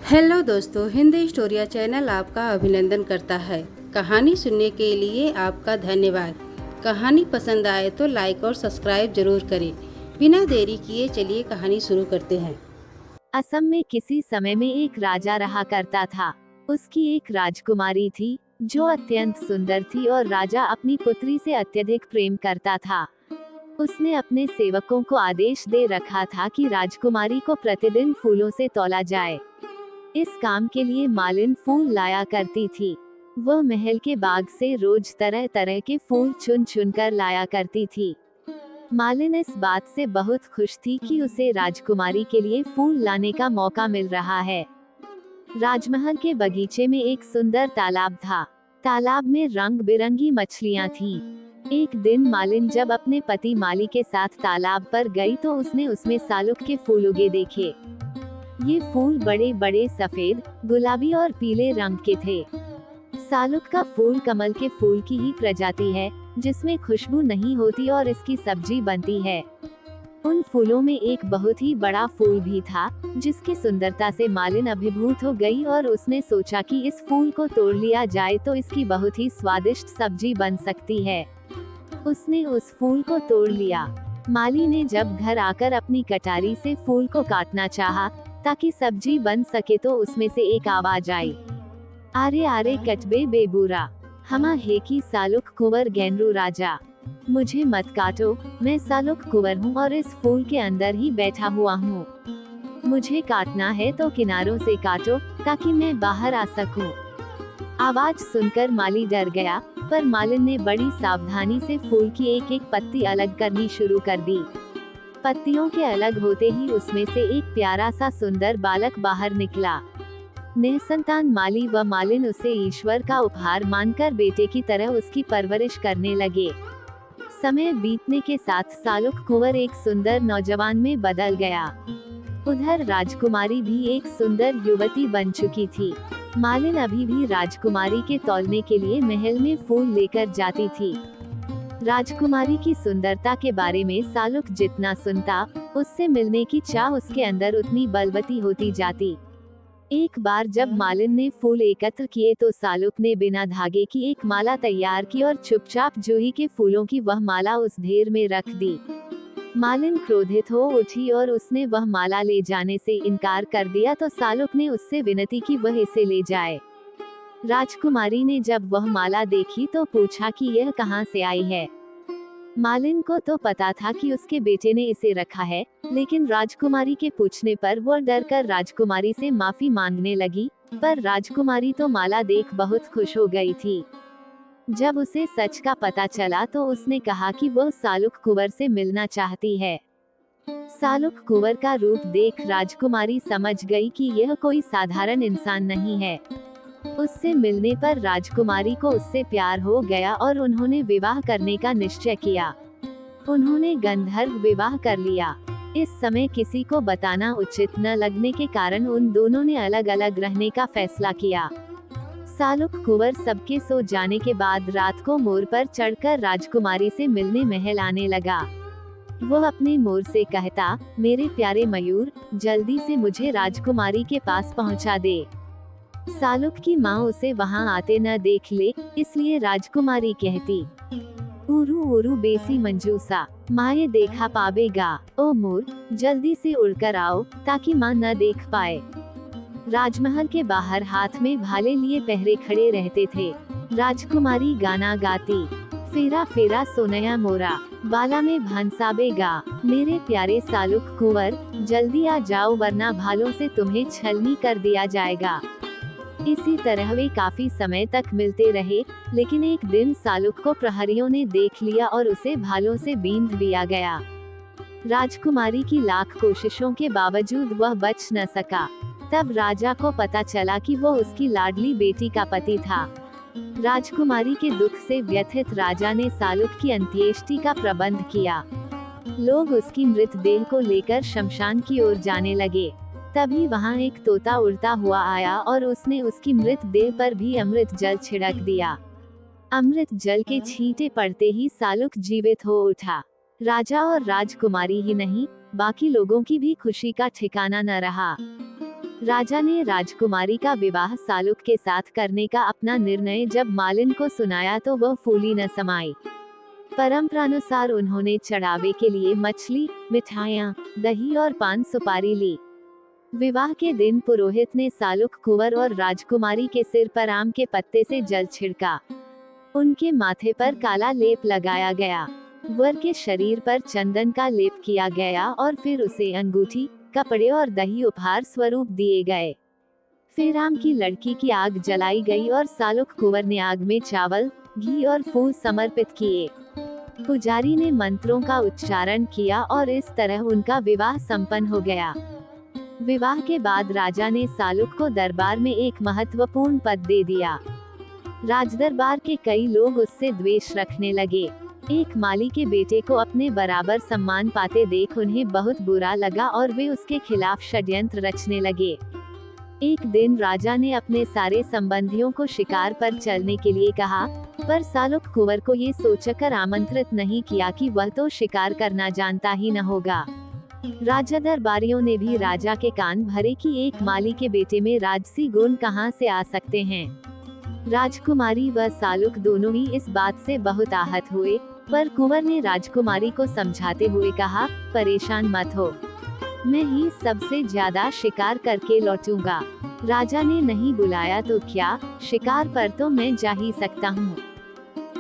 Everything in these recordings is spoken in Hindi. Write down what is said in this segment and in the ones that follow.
हेलो दोस्तों, हिंदी स्टोरिया चैनल आपका अभिनंदन करता है। कहानी सुनने के लिए आपका धन्यवाद। कहानी पसंद आए तो लाइक और सब्सक्राइब जरूर करें। बिना देरी किए चलिए कहानी शुरू करते हैं। असम में किसी समय में एक राजा रहा करता था। उसकी एक राजकुमारी थी जो अत्यंत सुंदर थी और राजा अपनी पुत्री से अत्यधिक प्रेम करता था। उसने अपने सेवकों को आदेश दे रखा था कि राजकुमारी को प्रतिदिन फूलों से तौला जाए। इस काम के लिए मालिन फूल लाया करती थी। वह महल के बाग से रोज तरह तरह के फूल चुन चुन कर लाया करती थी। मालिन इस बात से बहुत खुश थी कि उसे राजकुमारी के लिए फूल लाने का मौका मिल रहा है। राजमहल के बगीचे में एक सुंदर तालाब था। तालाब में रंग बिरंगी मछलियां थीं। एक दिन मालिन जब अपने पति माली के साथ तालाब पर गई तो उसने उसमें सालुक के फूल उगे देखे। ये फूल बड़े बड़े सफेद, गुलाबी और पीले रंग के थे। सालुक का फूल कमल के फूल की ही प्रजाति है, जिसमें खुशबू नहीं होती और इसकी सब्जी बनती है। उन फूलों में एक बहुत ही बड़ा फूल भी था, जिसकी सुंदरता से मालिन अभिभूत हो गई और उसने सोचा कि इस फूल को तोड़ लिया जाए तो इसकी बहुत ही स्वादिष्ट सब्जी बन सकती है। उसने उस फूल को तोड़ लिया। माली ने जब घर आकर अपनी कटारी से फूल को काटना चाहा, ताकि सब्जी बन सके तो उसमें से एक आवाज आई, आरे आरे कटबे बेबूरा, हमा है की सालुक कुंवर गैनरू राजा। मुझे मत काटो, मैं सालुक कुंवर हूँ और इस फूल के अंदर ही बैठा हुआ हूँ। मुझे काटना है तो किनारों से काटो, ताकि मैं बाहर आ सकूं। आवाज सुनकर माली डर गया, पर मालिन ने बड़ी सावधानी से फूल की एक एक पत्ती अलग करनी शुरू कर दी। पत्तियों के अलग होते ही उसमें से एक प्यारा सा सुंदर बालक बाहर निकला। निसंतान माली व मालिन उसे ईश्वर का उपहार मानकर बेटे की तरह उसकी परवरिश करने लगे। समय बीतने के साथ सालुक कुंवर एक सुंदर नौजवान में बदल गया। उधर राजकुमारी भी एक सुंदर युवती बन चुकी थी। मालिन अभी भी राजकुमारी के तौलने के लिए महल में फूल लेकर जाती थी। राजकुमारी की सुंदरता के बारे में सालुक जितना सुनता, उससे मिलने की चाह उसके अंदर उतनी बलवती होती जाती। एक बार जब मालिन ने फूल एकत्र किए तो सालुक ने बिना धागे की एक माला तैयार की और चुपचाप जूही के फूलों की वह माला उस ढेर में रख दी। मालिन क्रोधित हो उठी और उसने वह माला ले जाने से इनकार कर दिया तो सालुक ने उससे विनती की वह इसे ले जाए। राजकुमारी ने जब वह माला देखी तो पूछा कि यह कहाँ से आई है। मालिन को तो पता था कि उसके बेटे ने इसे रखा है, लेकिन राजकुमारी के पूछने पर वह डरकर राजकुमारी से माफी मांगने लगी, पर राजकुमारी तो माला देख बहुत खुश हो गई थी। जब उसे सच का पता चला तो उसने कहा कि वह सालुक कुंवर से मिलना चाहती है। सालुक कुंवर का रूप देख राजकुमारी समझ गई कि यह कोई साधारण इंसान नहीं है। उससे मिलने पर राजकुमारी को उससे प्यार हो गया और उन्होंने विवाह करने का निश्चय किया। उन्होंने गंधर्व विवाह कर लिया। इस समय किसी को बताना उचित न लगने के कारण उन दोनों ने अलग अलग रहने का फैसला किया। सालुक कुंवर सबके सो जाने के बाद रात को मोर पर चढ़कर राजकुमारी से मिलने महल आने लगा। वह अपने मोर से कहता, मेरे प्यारे मयूर, जल्दी से मुझे राजकुमारी के पास पहुंचा दे। सालुक की माँ उसे वहाँ आते न देख ले, इसलिए राजकुमारी कहती, उरू उरू बेसी मंजूसा, माँ ये देखा पावेगा। ओ मोर, जल्दी से उड़कर आओ, ताकि माँ न देख पाए। राजमहल के बाहर हाथ में भाले लिए पहरे खड़े रहते थे। राजकुमारी गाना गाती, फेरा फेरा सोनया मोरा, बाला में भंसाबेगा। मेरे प्यारे सालुक कुंवर, जल्दी आ जाओ वरना भालों से तुम्हें छलनी कर दिया जाएगा। इसी तरह वे काफी समय तक मिलते रहे, लेकिन एक दिन सालुक को प्रहरियों ने देख लिया और उसे भालों से बींध दिया गया। राजकुमारी की लाख कोशिशों के बावजूद वह बच न सका। तब राजा को पता चला कि वो उसकी लाडली बेटी का पति था। राजकुमारी के दुख से व्यथित राजा ने सालुक की अंत्येष्टि का प्रबंध किया। लोग उसकी मृतदेह को लेकर शमशान की ओर जाने लगे। तभी वहाँ एक तोता उड़ता हुआ आया और उसने उसकी मृतदेह पर भी अमृत जल छिड़क दिया। अमृत जल के छींटे पड़ते ही सालुक जीवित हो उठा। राजा और राजकुमारी ही नहीं, बाकी लोगों की भी खुशी का ठिकाना न रहा। राजा ने राजकुमारी का विवाह सालुक के साथ करने का अपना निर्णय जब मालिन को सुनाया तो वह फूली न समाई। परंपरानुसार उन्होंने चढ़ावे के लिए मछली, मिठाइयाँ, दही और पान सुपारी ली। विवाह के दिन पुरोहित ने सालुक कुंवर और राजकुमारी के सिर पर आम के पत्ते से जल छिड़का। उनके माथे पर काला लेप लगाया गया। वर के शरीर पर चंदन का लेप किया गया और फिर उसे अंगूठी, कपड़े और दही उपहार स्वरूप दिए गए। फिर आम की लड़की की आग जलाई गई और सालुक कुंवर ने आग में चावल, घी और फूल समर्पित किए। पुजारी ने मंत्रों का उच्चारण किया और इस तरह उनका विवाह संपन्न हो गया। विवाह के बाद राजा ने सालुक को दरबार में एक महत्वपूर्ण पद दे दिया। राजदरबार के कई लोग उससे द्वेष रखने लगे। एक माली के बेटे को अपने बराबर सम्मान पाते देख उन्हें बहुत बुरा लगा और वे उसके खिलाफ षड्यंत्र रचने लगे। एक दिन राजा ने अपने सारे संबंधियों को शिकार पर चलने के लिए कहा, पर सालुक कुंवर को ये सोचकर आमंत्रित नहीं किया कि वह तो शिकार करना जानता ही न होगा। राजा दरबारियों ने भी राजा के कान भरे कि एक माली के बेटे में राजसी गुण कहाँ से आ सकते हैं। राजकुमारी व सालुक दोनों ही इस बात से बहुत आहत हुए, पर कुंवर ने राजकुमारी को समझाते हुए कहा, परेशान मत हो, मैं ही सबसे ज्यादा शिकार करके लौटूंगा। राजा ने नहीं बुलाया तो क्या, शिकार पर तो मैं जा ही सकता हूँ।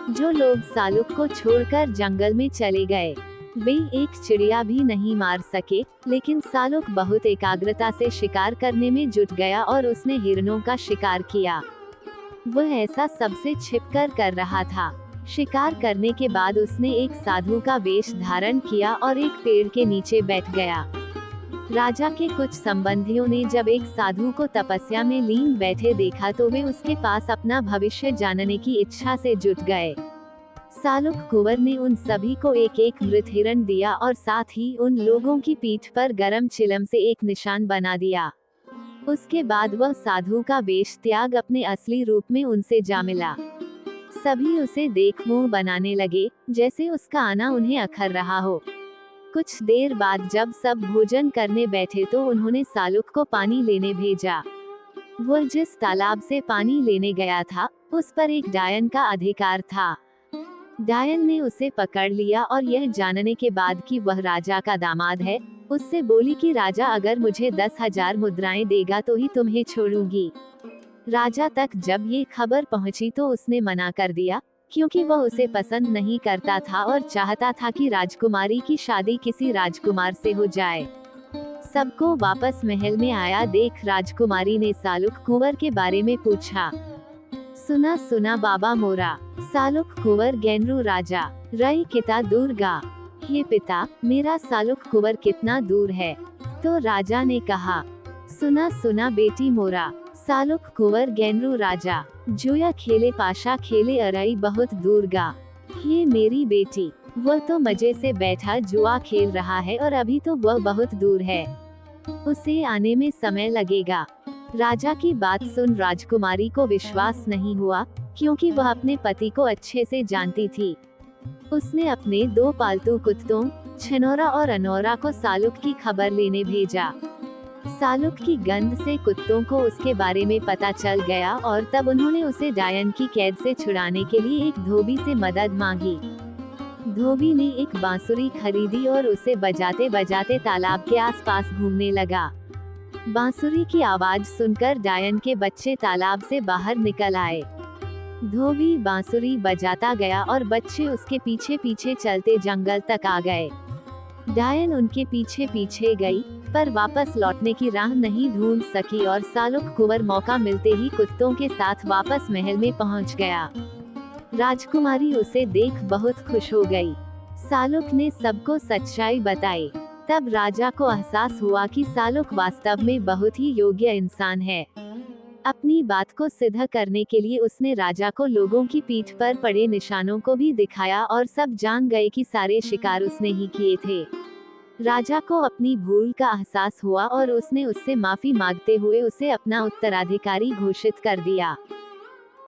जो लोग सालुक को छोड़कर जंगल में चले गए, वे एक चिड़िया भी नहीं मार सके, लेकिन सालुक बहुत एकाग्रता से शिकार करने में जुट गया और उसने हिरणों का शिकार किया। वह ऐसा सबसे छिपकर कर रहा था। शिकार करने के बाद उसने एक साधु का वेश धारण किया और एक पेड़ के नीचे बैठ गया। राजा के कुछ संबंधियों ने जब एक साधु को तपस्या में लीन बैठे देखा तो वे उसके पास अपना भविष्य जानने की इच्छा से जुट गए। सालुक कुंवर ने उन सभी को एक एक मृत हिरण दिया और साथ ही उन लोगों की पीठ पर गरम चिलम से एक निशान बना दिया। उसके बाद वह साधु का वेश त्याग अपने असली रूप में उनसे जा मिला। सभी उसे देख मुंह बनाने लगे, जैसे उसका आना उन्हें अखर रहा हो। कुछ देर बाद जब सब भोजन करने बैठे तो उन्होंने सालुक को पानी लेने भेजा। वह जिस तालाब से पानी लेने गया था, उस पर एक डायन का अधिकार था। डायन ने उसे पकड़ लिया और यह जानने के बाद कि वह राजा का दामाद है, उससे बोली कि राजा अगर मुझे 10,000 मुद्राएं देगा तो ही तुम्हें छोड़ूंगी। राजा तक जब ये खबर पहुंची तो उसने मना कर दिया, क्योंकि वह उसे पसंद नहीं करता था और चाहता था कि राजकुमारी की शादी किसी राजकुमार से हो जाए। सबको वापस महल में आया देख राजकुमारी ने सालुक कुंवर के बारे में पूछा। सुना सुना बाबा मोरा, सालुक कुंवर गैनरू राजा, रई किता दुर्गा। हे पिता, मेरा सालुक कुंवर कितना दूर है? तो राजा ने कहा, सुना सुना बेटी मोरा, सालुक कुंवर गैनरू राजा, जोया खेले पाशा खेले अरई बहुत दूर गा। ये मेरी बेटी, वह तो मजे से बैठा जुआ खेल रहा है और अभी तो वह बहुत दूर है, उसे आने में समय लगेगा। राजा की बात सुन राजकुमारी को विश्वास नहीं हुआ, क्योंकि वह अपने पति को अच्छे से जानती थी। उसने अपने 2 पालतू कुत्तों, छनौरा और अनौरा को सालुक की खबर लेने भेजा। सालुक की गंध से कुत्तों को उसके बारे में पता चल गया और तब उन्होंने उसे डायन की कैद से छुड़ाने के लिए एक धोबी से मदद मांगी। धोबी ने एक बांसुरी खरीदी और उसे बजाते बजाते तालाब के आसपास घूमने लगा। बांसुरी की आवाज सुनकर डायन के बच्चे तालाब से बाहर निकल आए। धोबी बांसुरी बजाता गया और बच्चे उसके पीछे पीछे चलते जंगल तक आ गए। डायन उनके पीछे पीछे गई, पर वापस लौटने की राह नहीं ढूंढ सकी और सालुक कुंवर मौका मिलते ही कुत्तों के साथ वापस महल में पहुंच गया। राजकुमारी उसे देख बहुत खुश हो गई। सालुक ने सबको सच्चाई बताई। तब राजा को एहसास हुआ कि सालुक वास्तव में बहुत ही योग्य इंसान है। अपनी बात को सिद्ध करने के लिए उसने राजा को लोगों की पीठ पर पड़े निशानों को भी दिखाया और सब जान गए कि सारे शिकार उसने ही किए थे। राजा को अपनी भूल का एहसास हुआ और उसने उससे माफी मांगते हुए उसे अपना उत्तराधिकारी घोषित कर दिया।